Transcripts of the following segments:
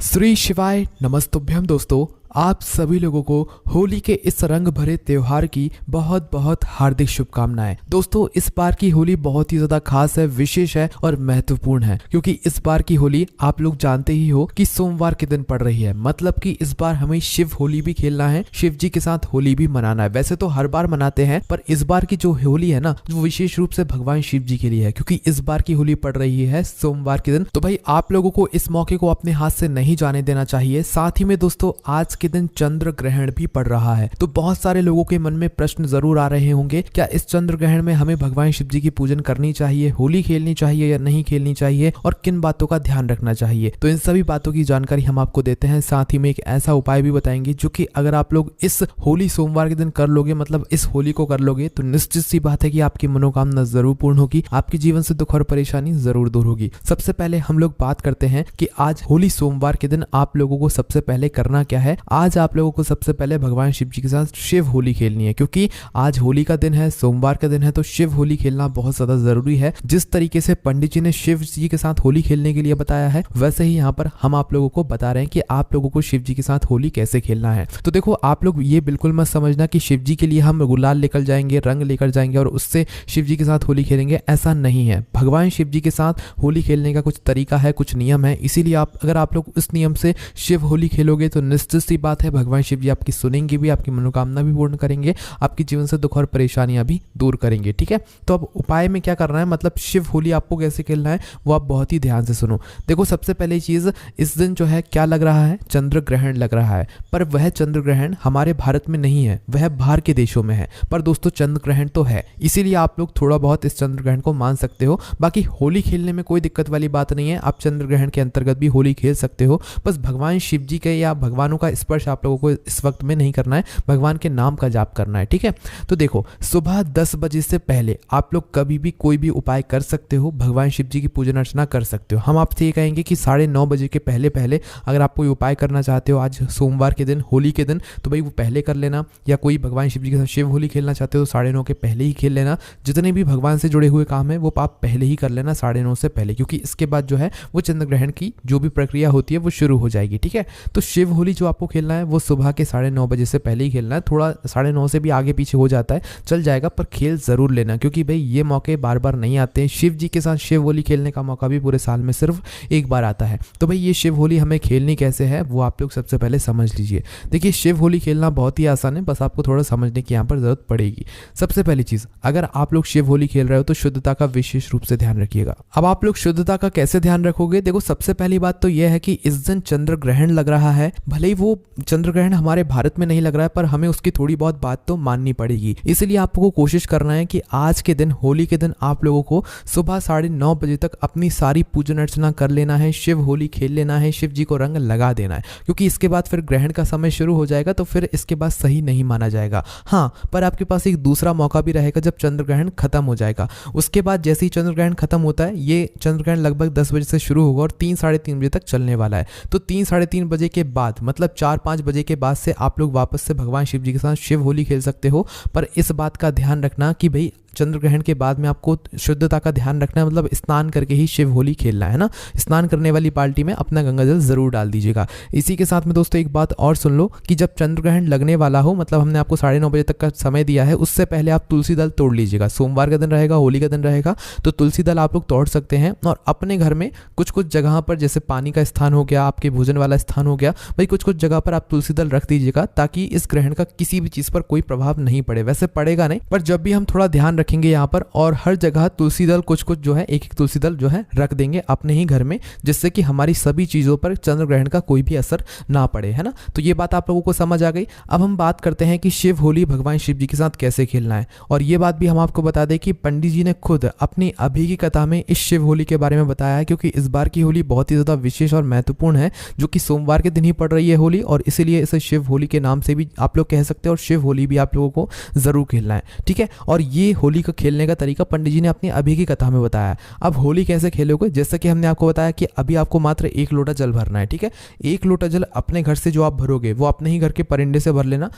श्री शिवाय नमस्तुभ्यम। दोस्तों, आप सभी लोगों को होली के इस रंग भरे त्योहार की बहुत बहुत हार्दिक शुभकामनाएं। दोस्तों, इस बार की होली बहुत ही ज्यादा खास है, विशेष है और महत्वपूर्ण है, क्योंकि इस बार की होली आप लोग जानते ही हो कि सोमवार के दिन पड़ रही है। मतलब कि इस बार हमें शिव होली भी खेलना है, शिव जी के साथ होली भी मनाना है। वैसे तो हर बार मनाते हैं, पर इस बार की जो होली है ना, वो विशेष रूप से भगवान शिव जी के लिए है, क्योंकि इस बार की होली पड़ रही है सोमवार के दिन। तो भाई आप लोगों को इस मौके को अपने हाथ से नहीं जाने देना चाहिए। साथ ही में दोस्तों, आज के दिन चंद्र ग्रहण भी पड़ रहा है। तो बहुत सारे लोगों के मन में प्रश्न जरूर आ रहे होंगे, क्या इस चंद्र ग्रहण में हमें भगवान शिव जी की पूजन करनी चाहिए, होली खेलनी चाहिए या नहीं खेलनी चाहिए, और किन बातों का ध्यान रखना चाहिए। तो इन सभी बातों की जानकारी हम आपको देते हैं। साथ ही में एक ऐसा उपाय भी बताएंगे जो कि अगर आप लोग इस होली सोमवार के दिन कर लोगे, मतलब इस होली को कर लोगे, तो निश्चित सी बात है कि आपकी मनोकामना जरूर पूर्ण होगी, आपके जीवन से दुख और परेशानी जरूर दूर होगी। सबसे पहले हम लोग बात करते हैं कि आज होली सोमवार के दिन आप लोगों को सबसे पहले करना क्या है। आज आप लोगों को सबसे पहले भगवान शिव जी के साथ शिव होली खेलनी है, क्योंकि आज होली का दिन है, सोमवार का दिन है, तो शिव होली खेलना बहुत ज्यादा जरूरी है। जिस तरीके से पंडित जी ने शिव जी के साथ होली खेलने के लिए बताया है, वैसे ही यहाँ पर हम आप लोगों को बता रहे हैं कि आप लोगों को शिव जी के साथ होली कैसे खेलना है। तो देखो, आप लोग ये बिल्कुल मत समझना कि शिव जी के लिए हम गुलाल लेकर जाएंगे, रंग लेकर जाएंगे और उससे शिव जी के साथ होली खेलेंगे, ऐसा नहीं है। भगवान शिव जी के साथ होली खेलने का कुछ तरीका है, कुछ नियम है। इसीलिए अगर आप लोग उस नियम से शिव होली खेलोगे तो निश्चित सी बात है भगवान शिव जी आपकी सुनेंगे भी, आपकी मनोकामना भी पूर्ण करेंगे, आपके जीवन से दुख और परेशानियां भी दूर करेंगे। ठीक है, तो अब उपाय में क्या करना है, मतलब शिव होली आपको कैसे खेलना है, वो आप बहुत ही ध्यान से सुनो। देखो, सबसे पहली चीज, इस दिन जो है क्या लग रहा है, चंद्र ग्रहण लग रहा है। पर वह चंद्र ग्रहण हमारे भारत में नहीं है, वह बाहर के देशों में है। पर दोस्तों, चंद्र ग्रहण तो है, इसीलिए आप लोग थोड़ा बहुत इस चंद्र ग्रहण को मान सकते हो। बाकी होली खेलने में कोई दिक्कत वाली बात नहीं है, आप चंद्र ग्रहण के अंतर्गत भी होली खेल सकते हो। बस भगवान शिव जी के या भगवानों का स्पर्श आप लोगों को इस वक्त में नहीं करना है, भगवान के नाम का जाप करना है। ठीक है, तो देखो, सुबह 10 बजे से पहले आप लोग कभी भी कोई भी उपाय कर सकते हो, भगवान शिव जी की पूजन अर्चना कर सकते हो। हम आपसे ये कहेंगे कि 9:30 बजे के पहले पहले अगर आप कोई उपाय करना चाहते हो आज सोमवार के दिन, होली के दिन, तो भाई वो पहले कर लेना। या कोई भगवान शिव जी के साथ शिव होली खेलना चाहते हो तो 9:30 के पहले ही खेल लेना। जितने भी भगवान से जुड़े हुए काम है वो आप पहले ही कर लेना 9:30 से पहले, क्योंकि इसके बाद जो है वो चंद्र ग्रहण की जो भी प्रक्रिया होती है वो शुरू हो जाएगी। ठीक है, तो शिव होली जो आपको खेलना है वो सुबह के 9:30 बजे से पहले ही खेलना है। थोड़ा 9:30 से भी आगे पीछे हो जाता है, चल जाएगा, पर खेल जरूर लेना, क्योंकि भाई ये मौके बार बार नहीं आते हैं। शिव जी के साथ शिव होली खेलने का मौका भी पूरे साल में सिर्फ एक बार आता है। तो भाई ये शिव होली हमें खेलनी कैसे है वो आप लोग सबसे पहले समझ लीजिए। देखिए, शिव होली खेलना बहुत ही आसान है, बस आपको थोड़ा समझने की यहाँ पर जरूरत पड़ेगी। सबसे पहली चीज, अगर आप लोग शिव होली खेल रहे हो तो शुद्धता का विशेष रूप से ध्यान रखिएगा। अब आप लोग शुद्धता का कैसे ध्यान रखोगे? देखो, सबसे पहली बात तो यह है कि इस दिन चंद्र ग्रहण लग रहा है। भले ही वो चंद्र ग्रहण हमारे भारत में नहीं लग रहा है, पर हमें उसकी थोड़ी बहुत बात तो माननी पड़ेगी। इसलिए आपको कोशिश करना है कि आज के दिन, होली के दिन, आप लोगों को सुबह 9:30 बजे तक अपनी सारी पूजन अर्चना कर लेना है, शिव होली खेल लेना है, शिव जी को रंग लगा देना है, क्योंकि इसके बाद फिर ग्रहण का समय शुरू हो जाएगा, तो फिर इसके बाद सही नहीं माना जाएगा। हाँ, पर आपके पास एक दूसरा मौका भी रहेगा जब चंद्र ग्रहण खत्म हो जाएगा। उसके बाद जैसे ही चंद्र ग्रहण खत्म होता है, ये चंद्र ग्रहण लगभग 10 बजे से शुरू होगा और 3-3:30 बजे तक चलने वाला है। तो 3-3:30 बजे के बाद, मतलब 4-5 बजे के बाद से आप लोग वापस से भगवान शिव जी के साथ शिव होली खेल सकते हो। पर इस बात का ध्यान रखना कि भाई चंद्र ग्रहण के बाद में आपको शुद्धता का ध्यान रखना है, मतलब स्नान करके ही शिव होली खेलना है ना। स्नान करने वाली बाल्टी में अपना गंगा जल जरूर डाल दीजिएगा। इसी के साथ में दोस्तों एक बात और सुन लो कि जब चंद्र ग्रहण लगने वाला हो, मतलब हमने आपको 9:30 बजे तक का समय दिया है, उससे पहले आप तुलसी दल तोड़ लीजिएगा। सोमवार का दिन रहेगा, होली का दिन रहेगा, तो तुलसी दल आप लोग तोड़ सकते हैं। और अपने घर में कुछ कुछ जगह पर, जैसे पानी का स्थान हो गया, आपके भोजन वाला स्थान हो गया, भाई कुछ कुछ जगह पर आप तुलसी दल रख दीजिएगा, ताकि इस ग्रहण का किसी भी चीज पर कोई प्रभाव नहीं पड़े। वैसे पड़ेगा नहीं, पर जब भी हम थोड़ा ध्यान रखेंगे यहाँ पर, और हर जगह तुलसी दल कुछ कुछ जो है, एक एक तुलसी दल जो है रख देंगे अपने ही घर में, जिससे कि हमारी सभी चीजों पर चंद्र ग्रहण का कोई भी असर ना पड़े, है ना। तो ये बात आप लोगों को समझ आ गई। अब हम बात करते हैं कि शिव होली भगवान शिव जी के साथ कैसे खेलना है। और ये बात भी हम आपको बता दें कि पंडित जी ने खुद अपनी अभी की कथा में इस शिव होली के बारे में बताया है, क्योंकि इस बार की होली बहुत ही ज्यादा विशेष और महत्वपूर्ण है, जो कि सोमवार के दिन ही पड़ रही है होली, और इसीलिए इसे शिव होली के नाम से भी आप लोग कह सकते हैं, और शिव होली भी आप लोगों को जरूर खेलना है। ठीक है, और ये होली होली का खेलने का तरीका पंडित जी ने अपनी अभी की कथा में बताया है। अब होली कैसे खेलोगे, जैसा कि हमने आपको बताया कि अभी आपको मात्र 1 लोटा जल भरना है, ठीक है। 1 लोटा जल अपने घर से जो आप भरोगे वो अपने ही घर के परिंदे से भर लेना।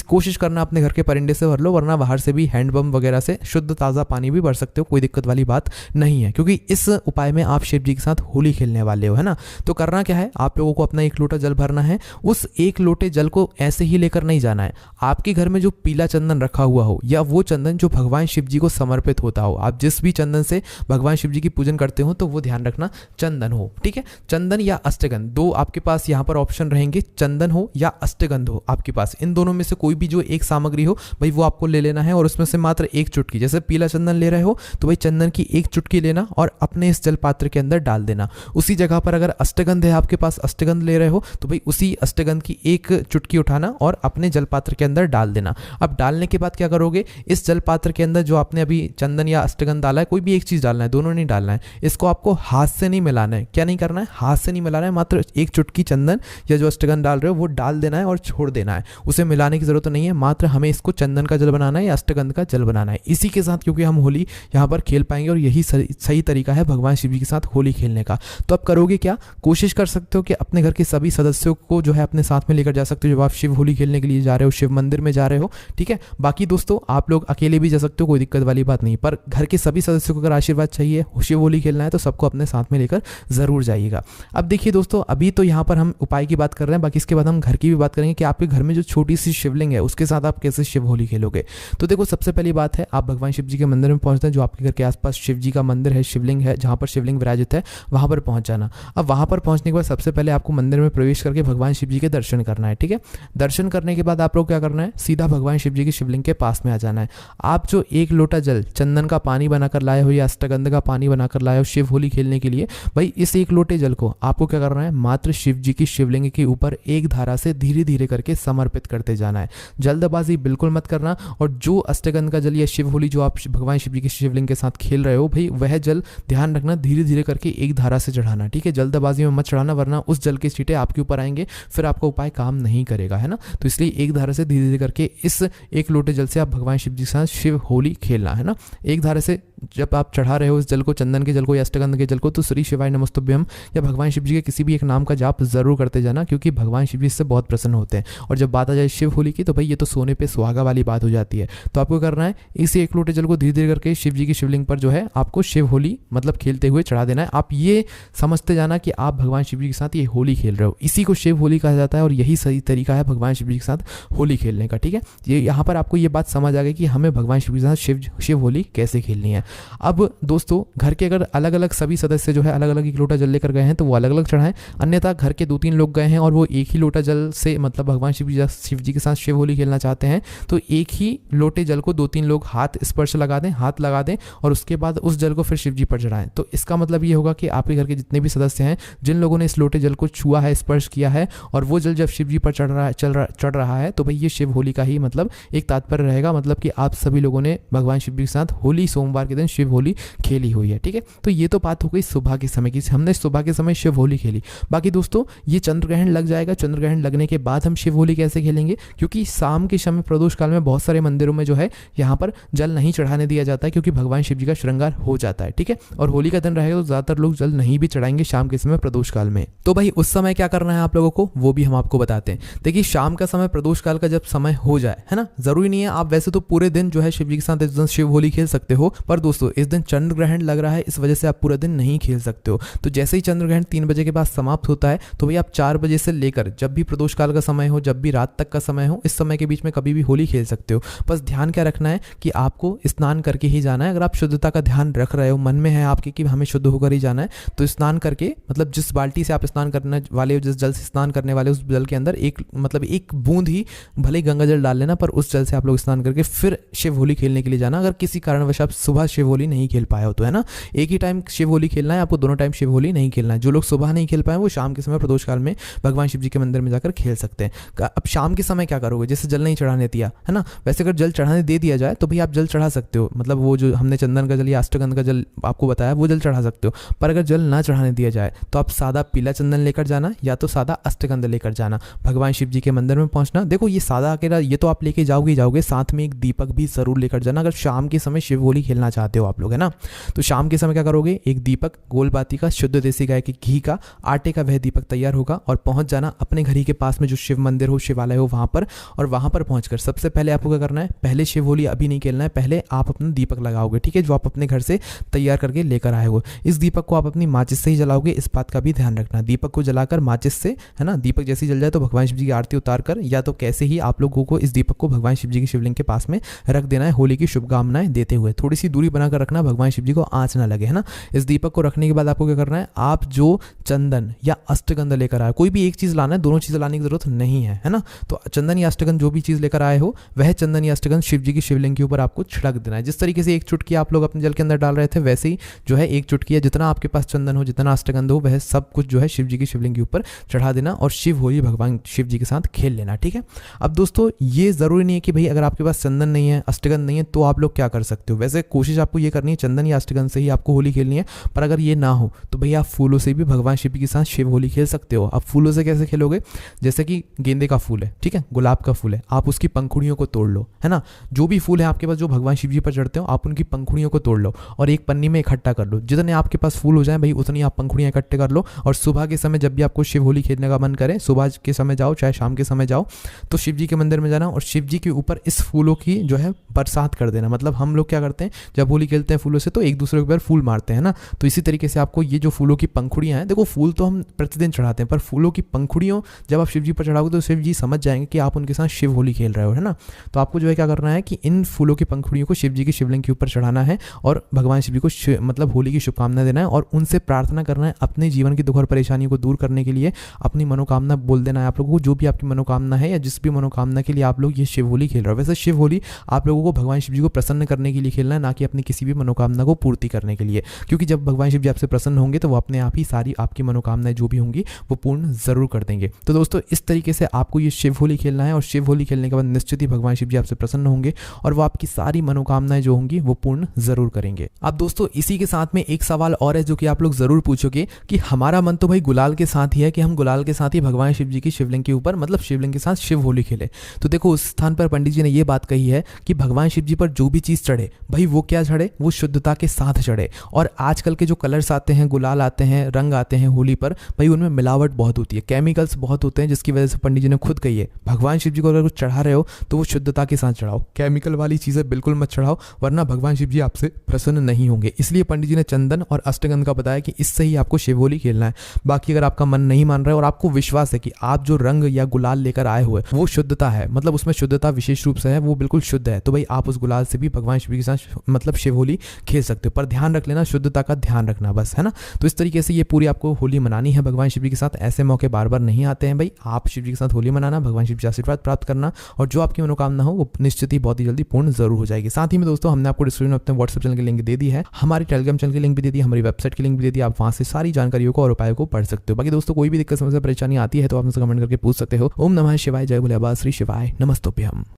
कोशिश करना अपने घर के परिंदे से भर लो, वरना बाहर से भी हैंडपंप वगैरह से शुद्ध ताज़ा पानी भी भर सकते हो, कोई दिक्कत वाली बात नहीं है, क्योंकि इस उपाय में आप शिव जी के साथ होली खेलने वाले हो, है ना। तो करना क्या है, आप लोगों को अपना 1 लोटा जल भरना है। उस 1 लोटे जल को ऐसे ही लेकर नहीं जाना है। आपके घर में जो पीला चंदन रखा हुआ हो या वो चंदन जो भगवान शिव जी को समर्पित होता हो, आप जिस भी चंदन से भगवान शिव जी की पूजन करते हो तो वो ध्यान रखना चंदन हो, ठीक है। चंदन या अष्टगंध, दो आपके पास यहाँ पर ऑप्शन रहेंगे, चंदन हो या अष्टगंध हो आपके पास। इन दोनों में से कोई भी जो एक सामग्री हो भाई वो आपको ले लेना है, और उसमें से मात्र 1 चुटकी, जैसे पीला चंदन ले रहे हो तो भाई चंदन की 1 चुटकी लेना और अपने इस जल पात्र के अंदर डाल देना। उसी जगह पर अगर अष्टगंध है आपके पास, अष्टगंध ले रहे हो तो भाई उसी अष्टगंध की 1 चुटकी उठाना और अपने जल पात्र के अंदर डाल देना। अब डालने के बाद क्या करोगे, इस जल पात्र के अंदर जो आपने अभी चंदन या अष्टगंध डाला है, कोई भी एक चीज डालना है, दोनों नहीं डालना है। इसको आपको हाथ से नहीं मिलाना है। क्या नहीं करना है, हाथ से नहीं मिलाना है, मात्र 1 चुटकी चंदन या जो अष्टगंध डाल रहे हो वो डाल देना है और छोड़ देना है। उसे मिलाने की जरूरत नहीं है, मात्र हमें इसको चंदन का जल बनाना है या अष्टगंध का जल बनाना है। इसी के साथ क्योंकि हम होली यहाँ पर खेल पाएंगे और यही सही तरीका है भगवान शिव जी के साथ होली खेलने का। तो आप करोगे क्या, कोशिश कर सकते हो कि अपने घर के सभी सदस्यों को जो है अपने साथ में लेकर जा सकते हो जब आप शिव होली खेलने के लिए जा रहे हो, शिव मंदिर में जा रहे हो, ठीक है। बाकी दोस्तों आप लोग अकेले भी जा सकते हो, कोई दिक्कत वाली बात नहीं, पर घर के सभी सदस्यों को अगर आशीर्वाद चाहिए, शिव होली खेलना है तो सबको अपने साथ में लेकर जरूर जाइएगा। अब देखिए दोस्तों, अभी तो यहाँ पर हम उपाय की बात कर रहे हैं, बाकी इसके बाद हम घर की भी बात करेंगे कि आपके घर में जो छोटी सी शिवलिंग है उसके साथ आप कैसे शिव होली खेलोगे। तो देखो, सबसे पहली बात है, आप भगवान शिव जी के मंदिर में पहुंचते हैं, जो आपके घर के आसपास शिव जी का मंदिर है, शिवलिंग है, जहां पर शिवलिंग विराजित है, वहां पर पहुंच जाना। अब वहां पर पहुंचने के बाद सबसे पहले आपको मंदिर में प्रवेश करके भगवान शिव जी के दर्शन करना है, ठीक है। दर्शन करने के बाद आप लोग क्या करना है, सीधा भगवान शिव जी की शिवलिंग के पास में आ जाना है। आप जो 1 लोटा जल चंदन का पानी बनाकर लाए हो या अष्टगंध का पानी बनाकर लाए हो शिव होली खेलने के लिए, भाई इस 1 लोटे जल को आपको क्या करना है, मात्र शिव जी की शिवलिंग के ऊपर एक धारा से धीरे धीरे करके समर्पित करते जाना है। जल्दबाजी बिल्कुल मत करना। और जो अष्टगंध का जल या शिव होली जो आप भगवान शिव जी की शिवलिंग के साथ खेल रहे हो, भाई वह जल ध्यान रखना धीरे धीरे करके एक धारा से चढ़ाना, ठीक है। जल्दबाजी में मत चढ़ाना, वरना उस जल के छींटे आपके ऊपर आएंगे, फिर आपका उपाय काम नहीं करेगा, है ना। तो इसलिए एक धारा से धीरे धीरे करके इस 1 लोटे जल से आप भगवान शिव जी के साथ शिव होली खेलना, है ना। एक धारा से जब आप चढ़ा रहे हो इस जल को, चंदन के जल को या अष्टगंध के जल को, तो श्री शिवाय नमस्तुभ्यम या भगवान शिव जी के किसी भी एक नाम का जाप जरूर करते जाना, क्योंकि भगवान शिव जी इससे बहुत प्रसन्न होते हैं। और जब बात आ जाए शिव होली की, तो भाई ये तो सोने पे सुहागा वाली बात हो जाती है। तो आपको करना है, इसी 1 लोटे जल को धीरे धीरे करके शिव जी की शिवलिंग पर जो है आपको शिव होली मतलब खेलते हुए चढ़ा देना है। आप ये समझते जाना कि आप भगवान शिव जी के साथ ये होली खेल रहे हो, इसी को शिव होली कहा जाता है और यही सही तरीका है भगवान शिव जी के साथ होली खेलने का, ठीक है। ये यहाँ पर आपको ये बात समझ आ गई कि हमें भगवान शिव जी के साथ शिव होली कैसे खेलनी है। अब दोस्तों, घर के अगर अलग अलग सभी सदस्य जो है अलग अलग 1 लोटा जल लेकर गए हैं तो वो अलग अलग चढ़ाएं, अन्यथा घर के 2-3 लोग गए हैं और वो एक ही लोटा जल से मतलब भगवान शिव जी के साथ शिव होली खेलना चाहते हैं, तो एक ही लोटे जल को 2-3 लोग हाथ स्पर्श लगा दें, हाथ लगा दें और उसके बाद उस जल को फिर शिव जी पर चढ़ाएं। तो इसका मतलब ये होगा कि आपके घर के जितने भी सदस्य हैं, जिन लोगों ने इस लोटे जल को छुआ है, स्पर्श किया है, और वो जल जब शिव जी पर चढ़ रहा है, तो भाई ये शिव होली का ही मतलब एक तात्पर्य रहेगा, मतलब कि आप सभी लोगों ने भगवान शिव जी के साथ होली सोमवार के दिन शिव होली खेली हुई है, ठीक है। तो ये तो बात हो गई सुबह के समय की, हमने सुबह के समय शिव होली खेली। बाकी दोस्तों, ये चंद्र ग्रहण लग जाएगा, चंद्र ग्रहण लगने के बाद हम शिव होली कैसे खेलेंगे, क्योंकि शाम के समय प्रदोष काल में बहुत सारे मंदिरों में जो है यहाँ पर जल नहीं चढ़ाने दिया जाता है, क्योंकि भगवान शिव जी का श्रृंगार हो जाता है, ठीक है। और होली का दिन रहेगा तो ज्यादातर लोग जल नहीं भी चढ़ाएंगे शाम के समय प्रदोष काल में। तो भाई उस समय क्या करना है आप लोगों को, वो भी हम आपको बताते हैं। देखिए, शाम का समय प्रदोष काल का जब समय हो जाए, है ना, जरूरी नहीं है आप वैसे तो पूरे दिन जो है शिव जी के साथ इस दिन शिव होली खेल सकते हो, पर दोस्तों इस दिन चंद्र ग्रहण लग रहा है, इस वजह से आप पूरा दिन नहीं खेल सकते हो। तो जैसे ही चंद्र ग्रहण 3 बजे के बाद समाप्त होता है, तो भाई आप 4 बजे से लेकर जब भी प्रदोष काल का समय हो, जब भी रात तक का समय हो, इस समय के बीच में कभी भी होली खेल सकते हो। बस ध्यान क्या रखना है कि आपको स्नान करके ही जाना है। अगर आप शुद्धता का ध्यान रख रहे हो, मन में है आपके कि हमें शुद्ध होकर ही जाना है, तो स्नान करके मतलब जिस बाल्टी से आप स्नान करने वाले हो, जिस जल से स्नान करने वाले उस जल के अंदर एक बूंद ही भले गंगा जल डाल लेना, पर उस जल से आप लोग स्नान करके फिर शिव होली खेलने के लिए जाना। अगर किसी कारणवश आप सुबह शिव होली नहीं खेल पाए हो तो, है ना। एक ही टाइम शिव होली खेलना है आपको, दोनों टाइम शिव होली नहीं खेलना है। जो लोग सुबह नहीं खेल पाए वो शाम के समय प्रदोष काल में भगवान शिव जी के मंदिर में जाकर खेल सकते हैं। अब शाम के समय क्या करोगे, जैसे जल नहीं चढ़ाने दिया, है ना, वैसे अगर जल चढ़ाने दे दिया जाए तो भाई आप जल चढ़ा सकते हो, मतलब वो जो हमने चंदन का जल या अष्टगंध का जल आपको बताया वो जल चढ़ा सकते हो। पर अगर जल ना चढ़ाने दिया जाए तो आप सादा पीला चंदन लेकर जाना या तो सादा अष्टगंध लेकर जाना, भगवान शिव जी के मंदिर में पहुंचना। देखो ये सादा अकेला ये तो आप लेके जाओगे ही जाओगे, साथ में एक दीपक भी जरूर लेकर जाना अगर शाम के समय शिव होली खेलना चाहते हो आप लोग, है ना। तो शाम के समय क्या करोगे, एक दीपक गोल बाती का, शुद्ध देसी गाय के घी का, आटे का वह दीपक तैयार होगा और पहुंच जाना अपने घर ही के पास में जो शिव मंदिर हो, शिवालय हो वहां पर। और वहां पर पहुंचकर सबसे पहले आपको क्या करना है, पहले शिव होली अभी नहीं खेलना है, पहले आप अपना दीपक लगाओगे, ठीक है, जो आप अपने घर से तैयार करके लेकर आए हो। इस दीपक को आप अपनी माचिस से ही जलाओगे, इस बात का भी ध्यान रखना। दीपक को जलाकर माचिस से, है ना, दीपक जैसे ही जल जाए तो भगवान शिव जी की आरती उतार कर या तो कैसे ही आप लोगों को इस दीपक को भगवान शिव जी के शिवलिंग के पास में रख देना है, होली की शुभकामनाएं देते हुए। थोड़ी सी दूरी बनाकर रखना, भगवान शिव जी को आंच ना लगे, है ना। इस दीपक को रखने के बाद आपको क्या करना है, आप जो चंदन या अष्टगंध लेकर आए, कोई भी एक चीज लाना है, दोनों चीजें लाने की जरूरत नहीं है ना। तो चंदन या अष्टगंध जो भी चीज लेकर आए हो वह चंदन या अष्टगंध शिव जी की शिवलिंग के ऊपर आपको छिड़क देना है। जिस तरीके से एक चुटकी आप लोग अपने जल के अंदर डाल रहे थे वैसे ही जो है एक चुटकी है, जितना आपके पास चंदन हो, जितना अष्टगंध हो, वह सब कुछ जो है शिव जी की शिवलिंग के ऊपर चढ़ा देना और शिव होली भगवान शिव जी के साथ खेल लेना, ठीक है। अब दोस्तों ये जरूरी नहीं है कि भाई अगर आपके पास चंदन नहीं है, अष्टगंध नहीं है तो आप लोग क्या कर सकते हो। वैसे कोशिश आपको ये करनी है चंदन या अष्टगंध से ही आपको होली खेलनी है, पर अगर ये ना हो तो भैया आप फूलों से भी भगवान शिव जी के साथ शिव होली खेल सकते हो। आप फूलों से कैसे खेलोगे, जैसे कि गेंदे का फूल है, ठीक है, गुलाब का फूल है, आप उसकी पंखुड़ियों को तोड़ लो, है ना। जो भी फूल है आपके पास जो भगवान शिव जी पर चढ़ते हो, आप उनकी पंखुड़ियों को तोड़ लो और एक पन्नी में इकट्ठा कर लो। जितने आपके पास फूल हो जाए भाई उतनी आप पंखुड़ियां इकट्ठे कर लो और सुबह के समय जब भी आपको शिव होली खेलने का मन करे, सुबह के समय जाओ चाहे शाम के समय जाओ, तो शिव जी के मंदिर में जाना और शिव जी के ऊपर इस फूलों की जो है बरसात कर देना। मतलब हम लोग क्या करते हैं जब होली खेलते हैं फूलों से तो एक दूसरे के ऊपर फूल मारते हैं ना, तो इसी तरीके से आपको ये जो फूलों की पंखुड़ियां हैं, देखो फूल तो हम प्रतिदिन चढ़ाते हैं पर फूलों की पंखुड़ियों जब आप शिव जी पर चढ़ाओगे तो शिव जी समझ जाएंगे कि आप उनके साथ शिव होली खेल रहे हो, है ना। तो आपको जो है क्या करना है कि इन फूलों की पंखुड़ियों को शिव जी की शिवलिंग के ऊपर चढ़ाना है और भगवान शिव जी को मतलब होली की शुभकामनाएं देना है और उनसे प्रार्थना करना है अपने जीवन की दुख और परेशानियों को दूर करने के लिए। अपनी मनोकामना बोल देना है आप लोगों को, जो भी आपकी मनोकामना है या जिस भी मनोकामना के लिए आप लोग ये शिव होली खेल रहे हो। वैसे शिव होली आप लोगों को भगवान शिव जी को प्रसन्न करने के लिए खेलना है, ना कि अपनी किसी भी मनोकामना को पूर्ति करने के लिए, क्योंकि जब भगवान शिव जी आपसे प्रसन्न होंगे तो वो अपने आप ही सारी आपकी मनोकामनाएं जो भी होंगी वो पूर्ण जरूर कर देंगे। तो दोस्तों इस तरीके से आपको ये शिव होली खेलना है और शिव होली खेलने के बाद निश्चित ही भगवान शिव जी आपसे प्रसन्न होंगे और वो आपकी सारी मनोकामनाएं जो होंगी वो पूर्ण जरूर करेंगे। अब दोस्तों इसी के साथ में एक सवाल और है जो कि आप लोग जरूर पूछोगे कि हमारा मन तो भाई गुलाल के साथ ही है कि हम गुलाल के साथ ही भगवान शिव जी की शिवलिंग के ऊपर मतलब शिवलिंग के साथ शिव होली खेले। तो देखो उस स्थान पर पंडित जी ने ये बात कही है कि भगवान शिव जी पर जो भी चीज चढ़े भाई वो क्या चढ़े, वो शुद्धता के साथ चढ़े। और आजकल के जो कलर्स आते हैं, गुलाल आते हैं, रंग आते हैं होली पर, भाई उनमें मिलावट बहुत होती है, केमिकल्स बहुत होते हैं, जिसकी वजह से पंडित जी ने खुद कही है भगवान शिव जी को अगर कुछ चढ़ा रहे हो तो वो शुद्धता के साथ चढ़ाओ, केमिकल वाली चीजें बिल्कुल मत चढ़ाओ वरना भगवान शिव जी आपसे प्रसन्न नहीं होंगे। इसलिए पंडित जी ने चंदन और अष्टगंध का बताया कि इससे ही आपको शिव होली खेलना है। बाकी अगर आपका मन नहीं मान रहा है और आपको विश्वास है कि आप जो रंग या गुलाल लेकर आए हुए वो शुद्धता है, मतलब उसमें शुद्धता विशेष रूप से है, वो बिल्कुल शुद्ध है, तो भाई आप उस गुलाल से भी भगवान शिव के साथ मतलब शिव होली खेल सकते हो। पर ध्यान रख लेना, शुद्धता का ध्यान रखना बस, है ना। तो इस तरीके से ये पूरी आपको होली मनानी है भगवान शिव जी के साथ। ऐसे मौके बार बार नहीं आते हैं भाई, आप शिव जी के साथ होली मनाना, भगवान शिव जी आशीर्वाद प्राप्त करना और जो आपकी मनोकामना हो वो निश्चित ही बहुत ही जल्दी पूर्ण जरूर हो जाएगी। साथ ही में दोस्तों हमने आपको डिस्क्रिप्शन में अपने व्हाट्सएप चैनल की लिंक दे दी है, हमारी टेलीग्राम चैनल की लिंक भी दे दी, हमारी वेबसाइट की लिंक भी दे दी, आप वहां से सारी जानकारियों को और उपायों को पढ़ सकते हो। बाकी दोस्तों कोई भी दिक्कत समस्या परेशानी आती है तो आप मुझसे कमेंट करके पूछ सकते हो। ओम नमः शिवाय, जय भोले बाबा, श्री शिवाय, नमस्तुभ्यम।